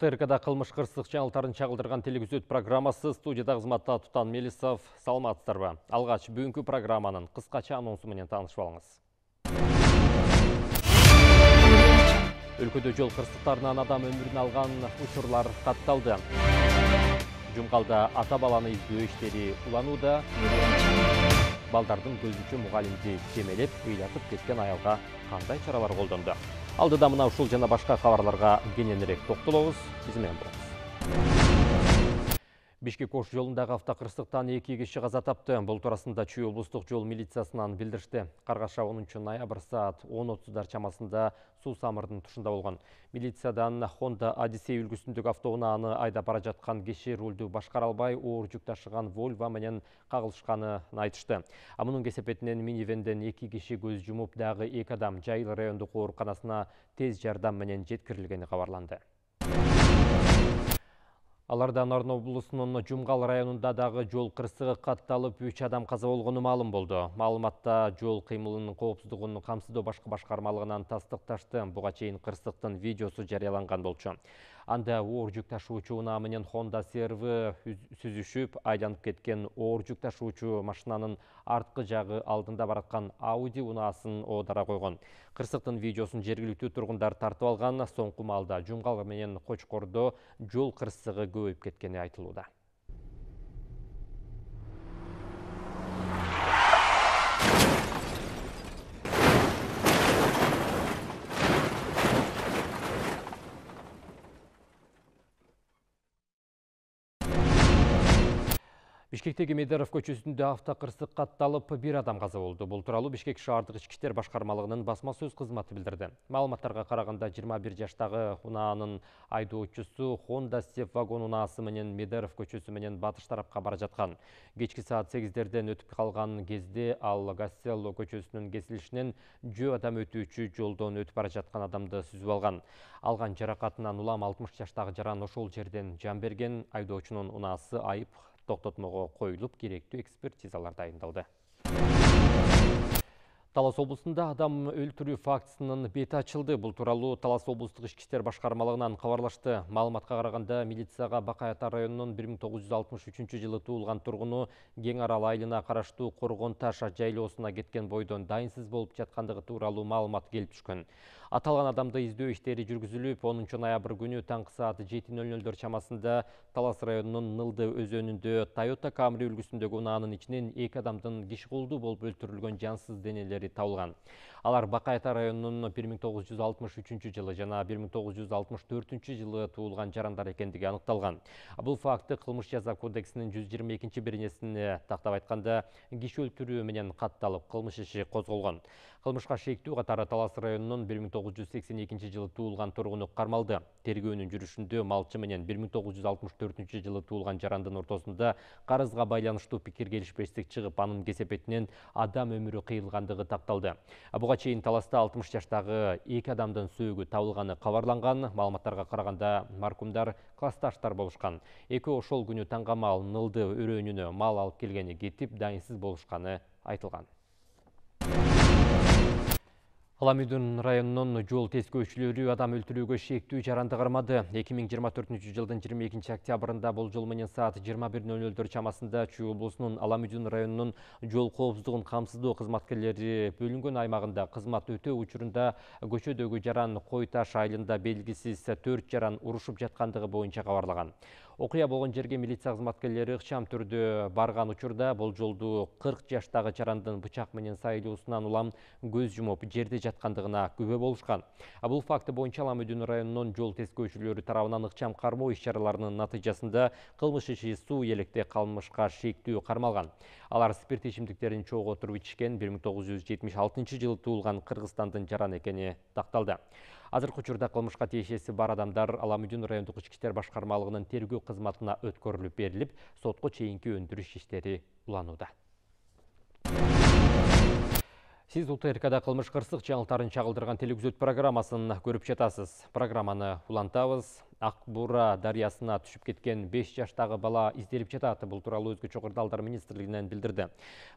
ТРКда қылмыш қырсық жаңалықтарын чағылдырған телевизиот программасы студияда қызметта Тұтан Мелисов, саламатсыздарбы. Алғаш бүгінгі программаның қысқаша анонсымен танышып алыңыз. Өлкөдө жол қырсықтарынан адам өмірін алған учурлар катталды. Жумгалда ата баланы издөө иштери уланууда. Балдардын көзүчө мугалимди кемелеп, ыйлатып кеткен аялга кандай чаралар колдонду? Алдыда мына ушул жана башка кабарларга кененирээк токтолобуз. Биз менен болуңуз. Бишкек-Ош жолундагы автокырсыктан 2 киши каза тапты. Бул туурасында Чүй облустук жол милициясынан билдиришти. Каргаша 10 ноябрь саат 10:30 чамасында Суу Самырдын тушунда болгон. Милициядан Honda Odyssey үлгүсүндөгү автоунааны айдап бара жаткан киши рулду башкара албай, оор жүк ташыган Volvo менен кагылышканын айтышты. Мунун кесепетинен минивенден 2 киши көз жумуп, дагы 2 адам Жайыл райондук ооруканасына тез жардам менен жеткирилгени кабарланды. Алардан Нарын облусунун Жумгал районунда дагы жол кырсыгы катталып, 3 адам каза болгону маалым болду. Маалыматта жол кыймылынын коопсуздугун камсыздоо башкы башкармалыгынан тастыкташты. Буга чейин кырсыктын видеосу жарыяланган болчу. Анда оор жүк ташуучу унаа менен Honda CR-V сүзүшүп, айланып кеткен оор жүк ташуучу машинанын арткы жагы алдында бараткан Audi унаасын оодара койгон. Кырсыктын видеосун жергиликтүү тургундар тартып алган. Соңку маалда Жумгал менен Кочкордо жол кырсыгы көбөйүп кеткени айтылууда. Бишкектеги Медеров көчөсүндө автокырсык катталып, 1 адам каза болду. Бул тууралуу Бишкек шаардык ички иштер башкармалыгынын басма сөз кызматы билдирди. Маалыматтарга караганда 21 жаштагы унаанын айдоочусу Honda Step вагон унаасы менен Медеров көчөсү менен батыш тарапка бара жаткан. Кечки саат 8-дерден өтүп калган кезде ал Гаселло көчөсүнүн кесилишинен жөө адам өтүүчү жолдон өтүп бара жаткан адамды сүзүп алган. Алган жаракатынан улам 60 жаштагы жаран ошол жерден жан берген. Айдоочунун унаасы айып токтотмого коюлуп, керектүү экспертизалар дайындалды. Талас облусунда адам өлтүрүү фактысынын бети ачылды. Бул тууралуу Талас облустук ички иштер башкармалыгынан кабарлашты. Маалыматка караганда, милицияга Бакай Ата районунун 1963-жылы туулган тургуну Кең Арал айылына караштуу Коргон Таш жайлоосуна кеткен бойдон дайынсыз болуп жаткандыгы тууралуу маалымат келип түшкөн. Аталган адамды издөө иштери жүргүзүлүп, 10 ноябрь күнү таңкы саат 7:00 чамасында Талас районунун Нылды өзөнүндө Toyota Camry үлгүсүндөгү унаанын ичинен 2 адамдын киши колдуу болуп өлтүрүлгөн жансыз денелери табылган. Алар Бакай Ата районунун 1963-жылы жана 1964-жылы туулган жарандар экендиги аныкталган. Бул факты кылмыш жаза кодексинин 122-беренесине тактап айтканда киши өлтүрүү менен катталып, кылмыш иши козголгон. Кылмышка шектүү катары Талас районунун 1982-жылы туулган тургуну кармалды. Тергөөнүн жүрүшүндө малчы менен 1964-жылы туулган жарандын ортосунда карызга байланыштуу пикир келишпестик чыгып, анын кесепетинен адам өмүрү кыйылгандыгы такталды. Буга чейин Таласта 60 жаштагы 2 адамдын сөөгү табылганы кабарланган. Маалыматтарга караганда, маркумдар классташтар болушкан. Экөө ошол күнү таңгамал Нылды өрөөнүнө мал алып келгени кетип, дайынсыз болушканы айтылган. Аламүйдүн районунун жол тескөөчүлөрү адам өлтүрүүгө шектүү жаранды кармады. 2024-жылдын 22 октябрында бул жол менен саат 21:00 чамасында Чүй облусунун Аламүйдүн районунун жол коопсуздугун камсыздоо кызматкерлери бөлүнгөн аймагында кызмат өтөө учурунда көчөдөгү жаран Кой Таш айылында белгисиз 4 жаран урушуп жаткандыгы боюнча кабарлаган. Окуя болгон жерге милиция кызматкерлери ыкчам түрдө барган учурда бул жолду 40 жаштагы жарандын бычак менен сайылуусунан улам көз жумуп, жерде жаткандыгына күбө болушкан. Бул факты боюнча Аламүйдүн районунун жол тескөөчүлөрү тарабынан ыкчам кармоо иш-чараларынын натыйжасында кылмыш иши суу электе кылмышка шектүү кармалган. Алар спирт ичимдиктерин чогуу отуруп ичкен 1976-жылы туулган Кыргызстандын жаран экени такталды. Азыркы учурда кылмышка тиешеси бар адамдар Аламүйдүн райондук ички иштер башкармалыгынын тергөө кызматына өткөрүлүп берилип, сотко чейинки өндүрүш иштери уланууда. Сиз УТРКда кылмыш кырсык жаңылтарын чагылдырган телевизиот программасын көрүп жатасыз. Программаны улантабыз. Ак Бура дарыясына түшүп кеткен 5 жаштагы бала изделип жатат. Бул тууралуу Өзгө Чокурдалдар министрлигинен билдирди.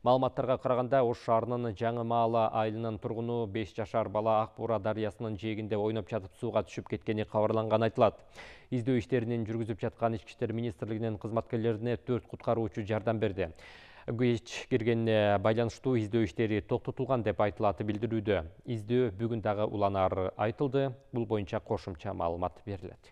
Маалыматтарга караганда Ош шаарынын Жаңы Маала айылынын тургуну 5 жашар бала Ак Бура дарыясынын жээгинде ойноп жатып сууга түшүп кеткени кабарланган айтылат. Издөө иштеринин жүргүзүп жаткан Ички иштер министрлигинин кызматкерлерине 4 куткаруучу жардам берди. Кеч киргенне байланыштуу издөө иштери токтотулган деп айтылат билдирүүдө. Издөө бүгүн дагы уланары айтылды. Бул боюнча кошумча маалымат берилет.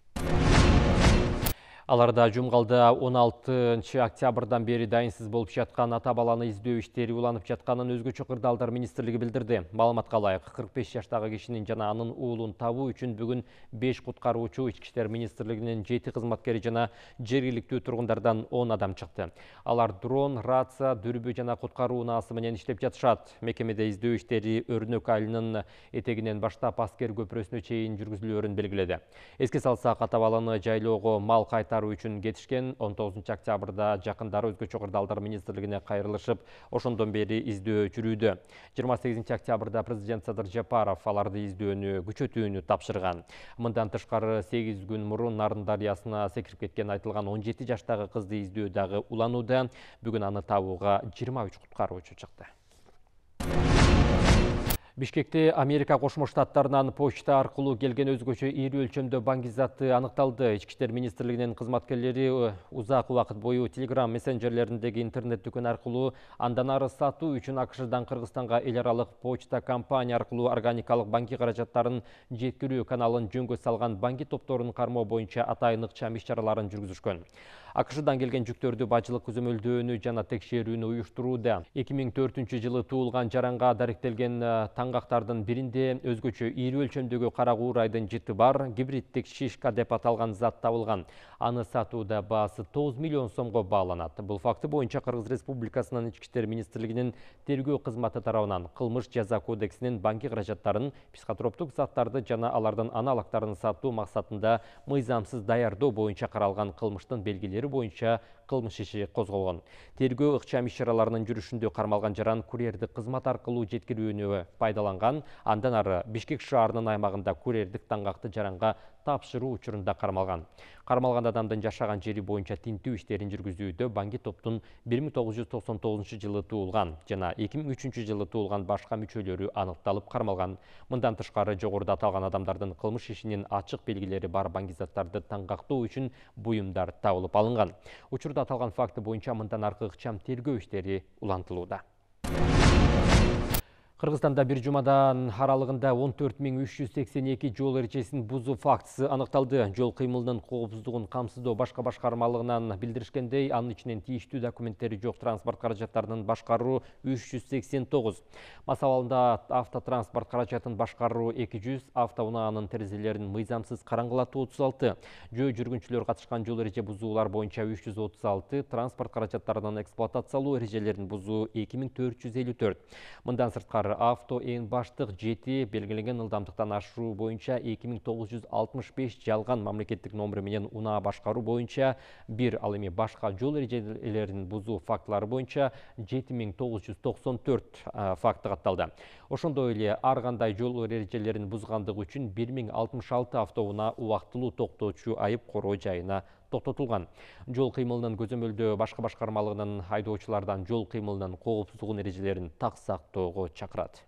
Аларда жумгалда 16 октябрдан бери дайынсыз болуп жаткан ата баланы издөө иштери уланып жатканын Өзгө Чокурдалдар министрлиги билдирди. Маалыматка ылайык 45 жаштагы кишинин жана анын уулун табуу үчүн бүгүн 5 куткаруучу, Ички иштер министрлигинин 7 кызматкери жана жергиликтүү тургундардан 10 адам чыкты. Алар дрон, рация, дүрбү жана куткаруу унаасы менен иштеп жатышат. Мекемеде издөө иштери Өрнөк айылынын этегинен баштап Аскер көпүрөсүнө чейин жүргүзүлөөрүн белгиледи. Эске салсак, ата баланы жайлоого мал үчүн кетишкен. 19 октябрда жакындары Өзгө Чокурдалдар министрлигине кайрылышып, ошондон бери издөө жүрүүдө. 28 октябрда президент Садыр Жапаров аларды издөөнү күчөтүүнү тапшырган. Мындан тышкары 8 күн мурун Нарын дарыясына секирип кеткен айтылган 17 жаштагы кызды издөө дагы уланууда. Бүгүн аны табууга 23 куткаруучу чыкты. Бишкекте Америка Кошмо Штаттарынан почта аркылуу келген өзгөчө ири өлчөмдө баңгизаты аныкталды. Ички иштер министрлигинин кызматкерлери узак убакыт бою Telegram мессенджерлериндеги интернет дүкөн аркылуу андан ары сатуу үчүн АКШдан Кыргызстанга эл аралык почта компания аркылуу органикалык банки каражаттарын жеткирүү каналын жөнгө салган банки топторун кармоо боюнча атайын ыкчам иш-чараларын жүргүзүшкөн. АКШдан келген жүктөрдү бажылык көзөмөлдөөнү жана текшерүүнү уюштурууда. 2004 жылы туулган жаранга даректелген таңгактардын биринде өзгөчө ири өлчөмдөгү кара куурайдын жыты бар гибриддик шишка деп аталган зат табылган. Аны сатууда баасы 9 миллион сомго бааланат. Бул факты боюнча Кыргыз Республикасынын Ички иштер министрлигинин тергөө кызматы тарабынан кылмыш жаза кодексинин банки каражаттарын, психотроптук заттарды жана алардын аналогдорун сатуу максатында мыйзамсыз даярдоо боюнча каралган кылмыштын белгилери боюнча кылмыш иши козголгон. Тергөө ыкчам иш-чараларынын жүрүшүндө кармалган жаран курьердик кызмат аркылуу жеткирүүнү пайдаланган. Андан ары Бишкек шаарынын аймагында курьердик таңгакты жаранга тапшыруу учурунда кармалган. Кармалган адамдын жашаган жери боюнча тинтүү иштерин жүргүзүүдө банки топтун 1999 жылы туулган жана 2003 жылы туулган башка мүчөлөрү аныкталып кармалган. Мындан тышкары жогоруда аталган адамдардын кылмыш ишинин ачык белгилери бар баңгизаттарды таңгактоо үчүн буюмдар табылып алынган. Учурда аталган факты боюнча мындан аркы ыкчам тергөө иштери улантылууда. Кыргызстанда бир жумадан аралыгында 14382 жол эрежесин бузуу фактысы аныкталды. Жол кыймылынын коопсуздугун камсыздоо башка башкармалыгынан билдиришкендей, анын ичинен тийиштүү документтери жок транспорт каражаттарынын башкаруу 389. Масалында автотранспорт каражатын башкаруу 200, автоунаанын терезелерин мыйзамсыз караңгылатуу 36, жөө жүргүнчүлөр катышкан жол эреже бузуулар боюнча 336, транспорт каражаттарынын эксплуатациялоо эрежелерин бузуу 2454. Мындан сырткары авто эң баштык 7 белгиленген ылдамдыктан ашыруу боюнча 2965 жалган мамлекеттик номери менен унаа башкаруу боюнча 1, ал эми башка жол эрежелерин бузуу фактылары боюнча 7994 факты катталды. Ошондой эле ар кандай жол эрежелерин бузгандыгы үчүн 1066 автоунаа убактылуу токтоочу айып короо жайына токтотулган. Жол кыймылынын көзөмөлдөө башка башкармалыгынын айдоочулардан жол кыймылынын коопсуздугун эрежелерин так сактоого чакырат.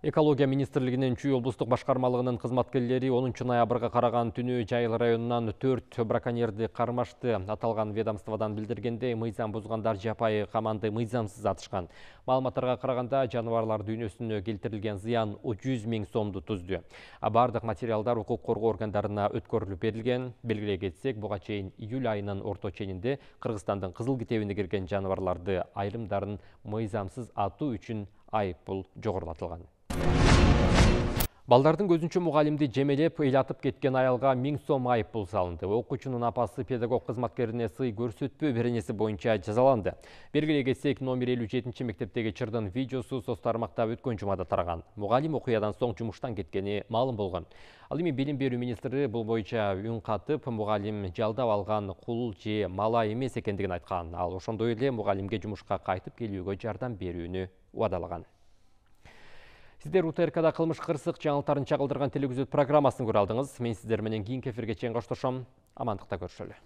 Экология министрлигинин Чүй облустук башкармалыгынын кызматкерлери 10 ноябрга караган түнү Жайыл районунан 4 браконьерди кармашты. Аталган ведомстводан билдиргендей, мыйзам бузгандар жапайы каманды мыйзамсыз атышкан. Маалыматтарга караганда жаныбарлар дүйнөсүнө келтирилген зыян 100 000 сомду түздү. Бардык материалдар укук коргоо органдарына өткөрүлүп берилген. Белгилей кетсек, буга чейин июль айынын орто ченинде Кыргызстандын кызыл китебине кирген жаныбарларды айрымдарын мыйзамсыз атуу үчүн айыппул жогорулатылган. Балдардын көзүнчө мугалимди жемелеп ыйлатып кеткен аялга 1000 сом айыппул салынды. Окуучунун апасы педагог кызматкерине сый көрсөтпөө беренеси боюнча жазаланды. Бергиле кетсек, номер 57 мектептеги чырдын видеосу соц тармакта өткөн жумада тараган. Мугалим окуядан соң жумуштан кеткени маалым болгон. Ал эми билим берүү министри бул боюнча үн катып, мугалим жалдап алган кул же мала эмес экендигин айткан. Ал ошондой эле мугалимге жумушка кайтып келүүгө жардам берүүнү убадалаган. Сиздер УТРКда кылмыш кырсык жаңылыктарын чагылдырган телевизион программасын көрө алдыңыз. Мен сиздер менен кийинки эфирге чейин коштошом. Амандыкта көрүшөлү.